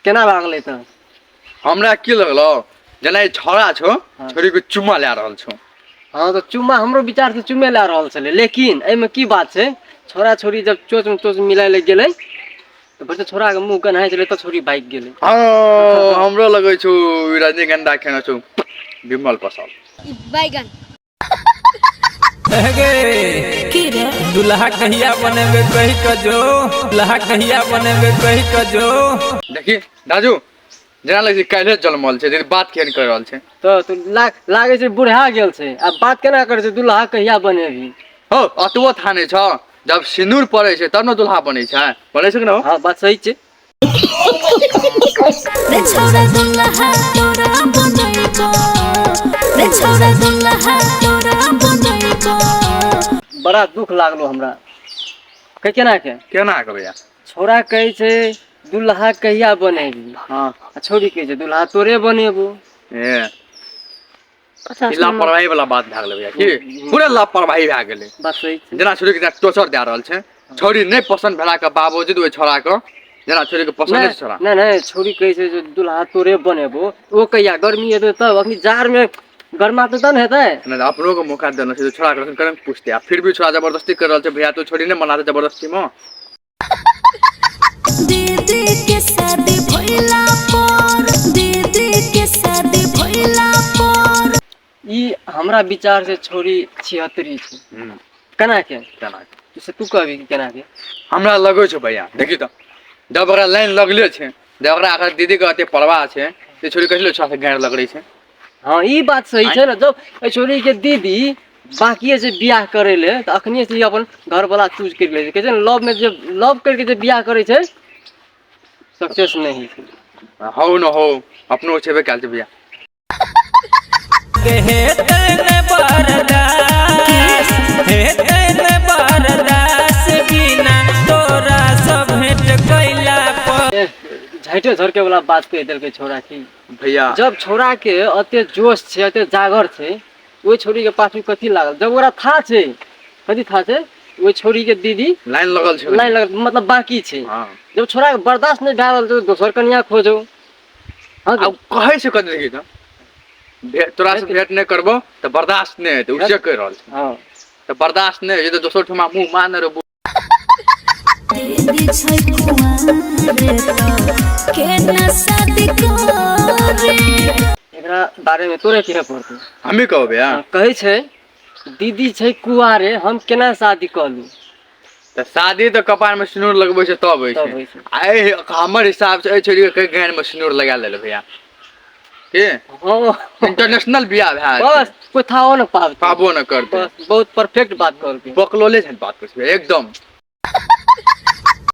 केना लागले त हमरा की लगलो जना ई छोरा छो छोरी को चुम्मा ले रहल छो। हाँ तो चुम्मा हमरो विचार से चुम्मे ला रहल छले, लेकिन एमे की बात छै छोरा छोरी जब चोच में चोच मिलाय ले गेले तो बच्चा छोरा के मुंह गन्हाय छले तो छोरी भाग गेले। हाँ हमरो लगे छो रजनीगंधा खेना छो विमल पसाल बैगन दुल्हा कहिया बनेबे कहि क जो, दुल्हा कहिया बनेबे कहि क जो। देखी राजू जना लगे काल्हे जन्मल छै, बात केहन कर रहल छै तो लागे छै बुढ़ा गेल छै, अब बात केना करे छै दुल्हा कहिया बनेबी। हो अतबो थाने छ जब सिंदूर पड़े छै तब न दुल्हा बनै छै, बनै छै कि न? हाँ बात सही छै। रे छोरा दुल्हा तोरा बनेबो, रे छोरा दुल्हा तोरा बनेबो। बड़ा दुख लागलो हमरा। केना के भैया छोरा कहे छै दुल्हा कहिया बनेबी, हाँ आ छोरी कहे छै दुल्हा तोरे बनेबो। ए लापरवाही वाला बात भए गेलै भैया की पूरा लापरवाही भए गेलै। बात सही छै। जना छोरी के टोचर दे रहल छै, छोरी नहीं पसंद भेला के बावजूद ओइ छोरा के जना छोरी के पसंद है छोरा नहीं छोरी कहे छै जे दुल्हा तोरे बनेबो, वो कहिया गर्मी हेतै तब, अखनी जार में गर्मा तो तन हेतै नहीं अपनों को मौका देना चाहिए छोरा के करन पूछते आ फिर भी छोरा जबरदस्ती कर रहल छै। भैया तो छोरी नहीं मना दे जबरदस्ती में। दीदी के शादी भइला पर, दीदी के शादी भइला पर ई हमरा विचार से छोरी 76 छै। केना के से तू कहबी केना के? हमरा लगो छै भैया देखी तो जब ओकरा लाइन लगले छै, जब ओकरा अगर दीदी के अते परवाह छै ते छोरी कहलो छोरा से गाड़ लगड़ै छै। हाँ ई बात सही छै ना, जब ए छोरी के दीदी बाकी से बियाह करे ले तो अखनी से अपन घर वाला चूज कर ले छै। लव में जब लव करके जब बियाह करे छै सक्सेस नहीं छै। हो न हो अपनो छेबे काल छै भैया हे तने बरदास, हे तने बरदास बिना तोरा सब भेंट कइला पर। झैटे झरके वाला बात कह देलकै छोरा की भैया। जब छोरा के अते जोश छै अते जागर छै, ओइ छोरी के पाछू कथी लागल? जब ओकरा था छै कथी था छै ओइ छोरी के दीदी लाइन लगल छै, लाइन लगल मतलब बाकी छै। हाँ जब छोरा के बर्दाश्त नहीं भए रहल तो दोसर कन्या खोजो। हाँ अब कहे छै कथी देखी तो तोरा से भेंट नहीं करबो तो बर्दाश्त नहीं हेतै, उसे कह रहल छै। हाँ तो बर्दाश्त नहीं हे तो दोसर ठमा मुंह मान रे दीदी छै कुंवारे तो केना शादी करे। एकरा बारे में तोरे के पड़तै? हमें कहो भैया कहे छै दीदी छै कुआरे हम केना शादी कलू। तो शादी तो कपार में सिंदूर लगबे छै तब होइ तब होइ छै। छै। आइ हमर हिसाब से ए छोरी के गान में सिंदूर लगा ले भैया के हाँ इंटरनेशनल बियाह भए बस कोई था न पाबो न करते। बस बहुत परफेक्ट बात कहलकै। बकलोले छै बात कुछ एकदम